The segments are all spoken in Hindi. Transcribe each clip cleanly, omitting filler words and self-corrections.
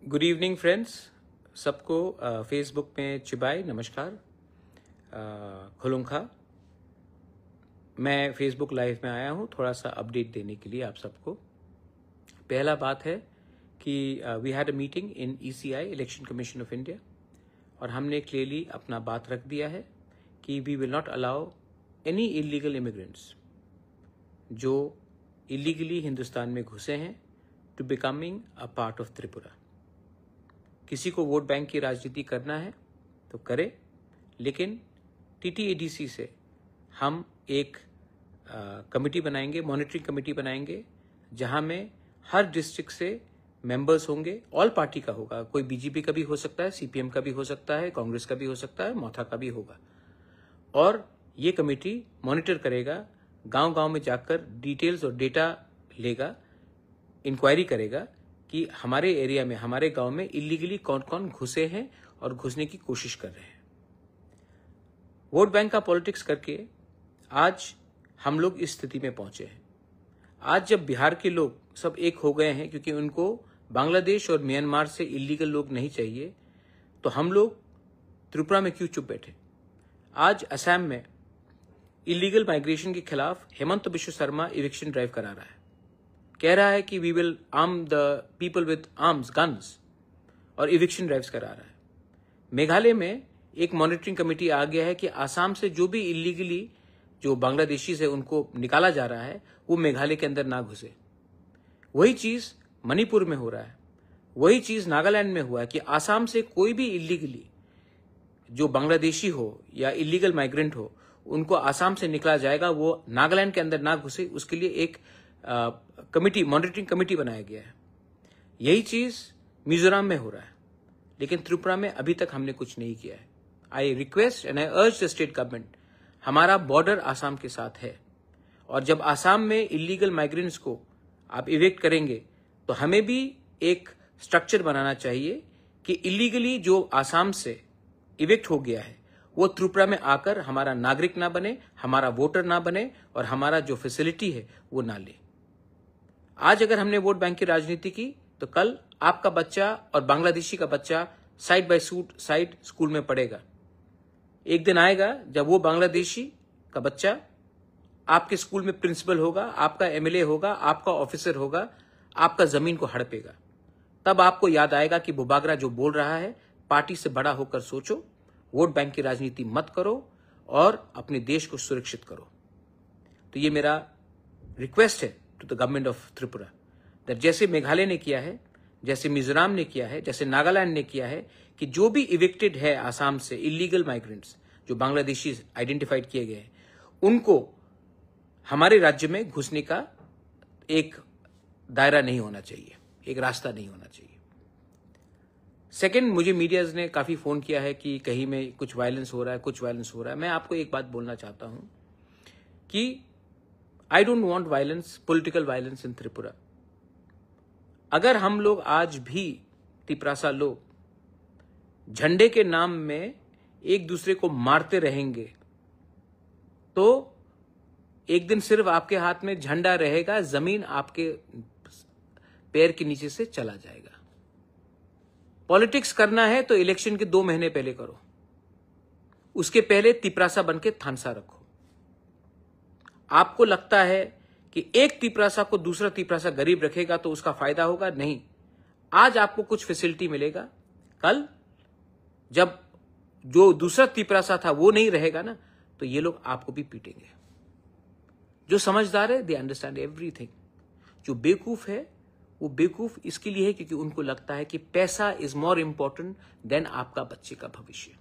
गुड इवनिंग फ्रेंड्स, सबको फेसबुक में चिबाई नमस्कार। खुलुंखा। मैं फेसबुक लाइव में आया हूँ थोड़ा सा अपडेट देने के लिए आप सबको। पहला बात है कि we had a meeting in ECI election commission of India और हमने क्लियरली अपना बात रख दिया है कि we will not allow any illegal immigrants जो इलीगली हिंदुस्तान में घुसे हैं to becoming a part of Tripura. किसी को वोट बैंक की राजनीति करना है तो करे, लेकिन TTADC से हम एक कमेटी बनाएंगे, मॉनिटरिंग कमेटी बनाएंगे, जहां में हर डिस्ट्रिक्ट से मेंबर्स होंगे। ऑल पार्टी का होगा, कोई बीजेपी का भी हो सकता है, CPM का भी हो सकता है, कांग्रेस का भी हो सकता है, मौथा का भी होगा। और ये कमेटी मॉनिटर करेगा, गांव-गांव में जाकर डिटेल्स और डेटा लेगा, इंक्वायरी करेगा कि हमारे एरिया में, हमारे गांव में इलीगली कौन कौन घुसे हैं और घुसने की कोशिश कर रहे हैं। वोट बैंक का पॉलिटिक्स करके आज हम लोग इस स्थिति में पहुंचे हैं। आज जब बिहार के लोग सब एक हो गए हैं क्योंकि उनको बांग्लादेश और म्यांमार से इलीगल लोग नहीं चाहिए, तो हम लोग त्रिपुरा में क्यों चुप बैठे। आज असम में इलीगल माइग्रेशन के खिलाफ हेमंत बिश्व शर्मा इविक्शन ड्राइव करा रहा है, कह रहा है कि we will arm the people with arms, guns, और इविक्शन ड्राइव्स करा रहा है। मेघालय में एक मॉनिटरिंग कमेटी आ गया है कि आसाम से जो भी इलीगली जो बांग्लादेशी से उनको निकाला जा रहा है वो मेघालय के अंदर ना घुसे। वही चीज मणिपुर में हो रहा है, वही चीज नागालैंड में हुआ है कि आसाम से कोई भी इलीगली जो बांग्लादेशी हो या इलीगल माइग्रेंट हो उनको आसाम से निकला जाएगा, वो नागालैंड के अंदर ना घुसे, उसके लिए एक कमिटी, मॉनिटरिंग कमिटी बनाया गया है। यही चीज मिजोरम में हो रहा है, लेकिन त्रिपुरा में अभी तक हमने कुछ नहीं किया है। आई रिक्वेस्ट एंड आई अर्ज द स्टेट गवर्नमेंट, हमारा बॉर्डर आसाम के साथ है और जब आसाम में इलीगल माइग्रेंट्स को आप इवेक्ट करेंगे तो हमें भी एक स्ट्रक्चर बनाना चाहिए कि इलीगली जो आसाम से इवेक्ट हो गया है वो त्रिपुरा में आकर हमारा नागरिक ना बने, हमारा वोटर ना बने और हमारा जो फैसिलिटी है वो ना ले। आज अगर हमने वोट बैंक की राजनीति की तो कल आपका बच्चा और बांग्लादेशी का बच्चा साइड बाय साइड स्कूल में पढ़ेगा। एक दिन आएगा जब वो बांग्लादेशी का बच्चा आपके स्कूल में प्रिंसिपल होगा, आपका MLA होगा, आपका ऑफिसर होगा, आपका जमीन को हड़पेगा। तब आपको याद आएगा कि बुबागरा जो बोल रहा है, पार्टी से बड़ा होकर सोचो, वोट बैंक की राजनीति मत करो और अपने देश को सुरक्षित करो। तो ये मेरा रिक्वेस्ट है to the government of Tripura, that जैसे मेघालय ने किया है, जैसे मिजोरम ने किया है, जैसे नागालैंड ने किया है, कि जो भी इविक्टेड है आसाम से इलीगल माइग्रेंट्स जो बांग्लादेशी आइडेंटिफाइड किए गए हैं, उनको हमारे राज्य में घुसने का एक दायरा नहीं होना चाहिए, एक रास्ता नहीं होना चाहिए। सेकंड, मुझे मीडियाज ने काफी फोन किया है कि कहीं में कुछ वायलेंस हो रहा है, कुछ वायलेंस हो रहा है। मैं आपको एक बात बोलना चाहता हूं कि I don't want violence, political violence in Tripura. अगर हम लोग आज भी तिपरासा लोग झंडे के नाम में एक दूसरे को मारते रहेंगे तो एक दिन सिर्फ आपके हाथ में झंडा रहेगा, जमीन आपके पैर के नीचे से चला जाएगा। पॉलिटिक्स करना है तो इलेक्शन के 2 महीने पहले करो, उसके पहले तिपरासा बन के थानसा रखो। आपको लगता है कि एक तिपरासा को दूसरा तिपरासा गरीब रखेगा तो उसका फायदा होगा? नहीं। आज आपको कुछ फैसिलिटी मिलेगा, कल जब जो दूसरा तिपरासा था वो नहीं रहेगा ना, तो ये लोग आपको भी पीटेंगे। जो समझदार है दे अंडरस्टैंड एवरीथिंग। जो बेवकूफ है वो बेवकूफ इसके लिए है क्योंकि उनको लगता है कि पैसा इज मोर इंपॉर्टेंट देन आपका बच्चे का भविष्य।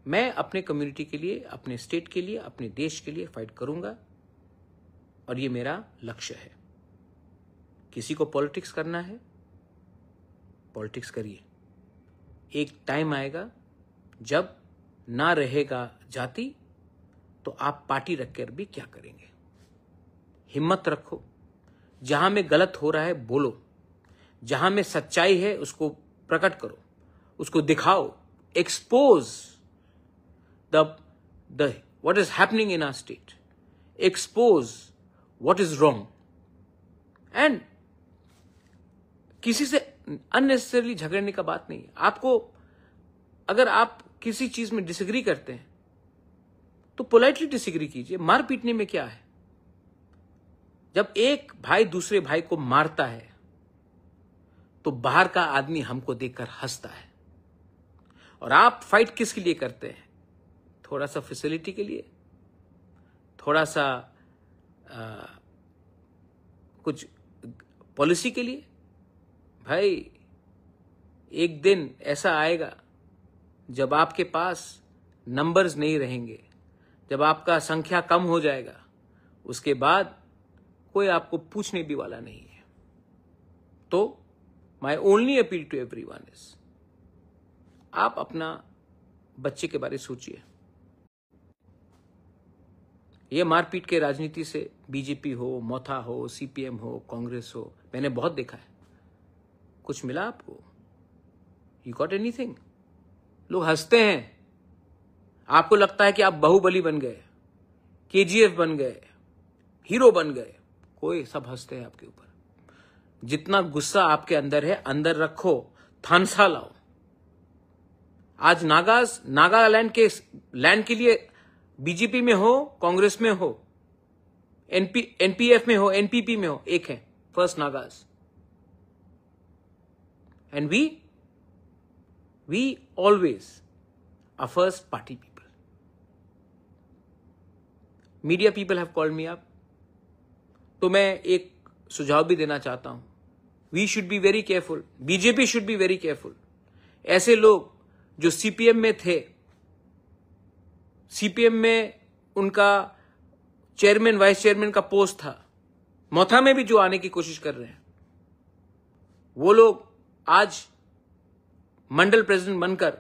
मैं अपने कम्युनिटी के लिए, अपने स्टेट के लिए, अपने देश के लिए फाइट करूंगा और ये मेरा लक्ष्य है। किसी को पॉलिटिक्स करना है, पॉलिटिक्स करिए। एक टाइम आएगा जब ना रहेगा जाति तो आप पार्टी रखकर भी क्या करेंगे। हिम्मत रखो, जहां में गलत हो रहा है बोलो, जहां में सच्चाई है उसको प्रकट करो, उसको दिखाओ, expose the what is happening in our state, expose what is wrong and किसी से अननेसेसरली झगड़ने का बात नहीं है। आपको अगर आप किसी चीज में डिसएग्री करते हैं तो पोलाइटली डिसएग्री कीजिए। मार पीटने में क्या है? जब एक भाई दूसरे भाई को मारता है तो बाहर का आदमी हमको देखकर हंसता है। और आप फाइट किसके लिए करते हैं? थोड़ा सा फैसिलिटी के लिए, थोड़ा सा कुछ पॉलिसी के लिए। भाई एक दिन ऐसा आएगा जब आपके पास नंबर्स नहीं रहेंगे, जब आपका संख्या कम हो जाएगा, उसके बाद कोई आपको पूछने भी वाला नहीं है। तो my only appeal to everyone is, आप अपना बच्चे के बारे में सोचिए। ये मारपीट के राजनीति से बीजेपी हो, मोथा हो, सीपीएम हो, कांग्रेस हो, मैंने बहुत देखा है। कुछ मिला आपको? You got anything? लोग हंसते हैं। आपको लगता है कि आप बाहुबली बन गए, केजीएफ बन गए, हीरो बन गए। कोई सब हंसते हैं आपके ऊपर। जितना गुस्सा आपके अंदर है, अंदर रखो, थानसा लाओ। आज नागालैंड के लैंड के लिए बीजेपी में हो, कांग्रेस में हो, एनपीएफ में हो, एनपीपी में हो, एक है first Nagas. And we always are first party people. Media people have called me up. तो मैं एक सुझाव भी देना चाहता हूं। We should be very careful, BJP should be very careful. ऐसे लोग जो सीपीएम में थे, सीपीएम में उनका चेयरमैन वाइस चेयरमैन का पोस्ट था, मोथा में भी जो आने की कोशिश कर रहे हैं, वो लोग आज मंडल प्रेसिडेंट बनकर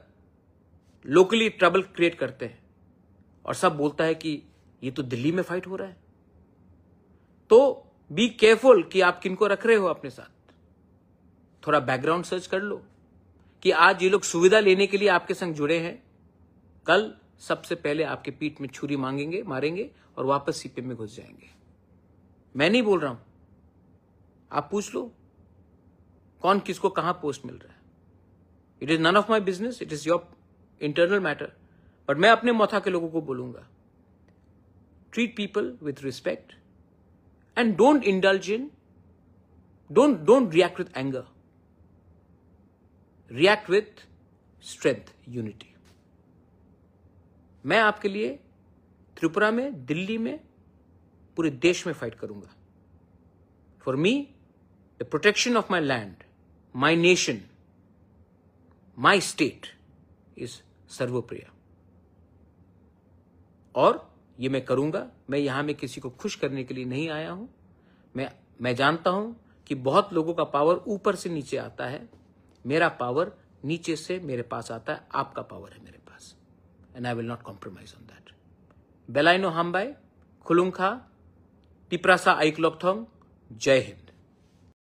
लोकली ट्रबल क्रिएट करते हैं और सब बोलता है कि ये तो दिल्ली में फाइट हो रहा है। तो बी केयरफुल कि आप किनको रख रहे हो अपने साथ। थोड़ा बैकग्राउंड सर्च कर लो कि आज ये लोग सुविधा लेने के लिए आपके संग जुड़े हैं, कल सबसे पहले आपके पीठ में छुरी मारेंगे और वापस सीपीएम में घुस जाएंगे। मैं नहीं बोल रहा हूं, आप पूछ लो कौन किसको कहां पोस्ट मिल रहा है। It is none of my business, it is your internal matter. But मैं अपने मोथा के लोगों को बोलूंगा, treat people with respect and don't indulge in, don't react with anger, react with strength, unity. मैं आपके लिए त्रिपुरा में, दिल्ली में, पूरे देश में फाइट करूंगा। For me the protection of my land, my nation, my state is सर्वोप्रिय। और ये मैं करूंगा। मैं यहां में किसी को खुश करने के लिए नहीं आया हूं। मैं जानता हूं कि बहुत लोगों का पावर ऊपर से नीचे आता है, मेरा पावर नीचे से मेरे पास आता है। आपका पावर है मेरे पास, and I will not compromise on that. Belaino Hambai, Khulungkha, Tiprasa Aiklokthong, Jai Hind.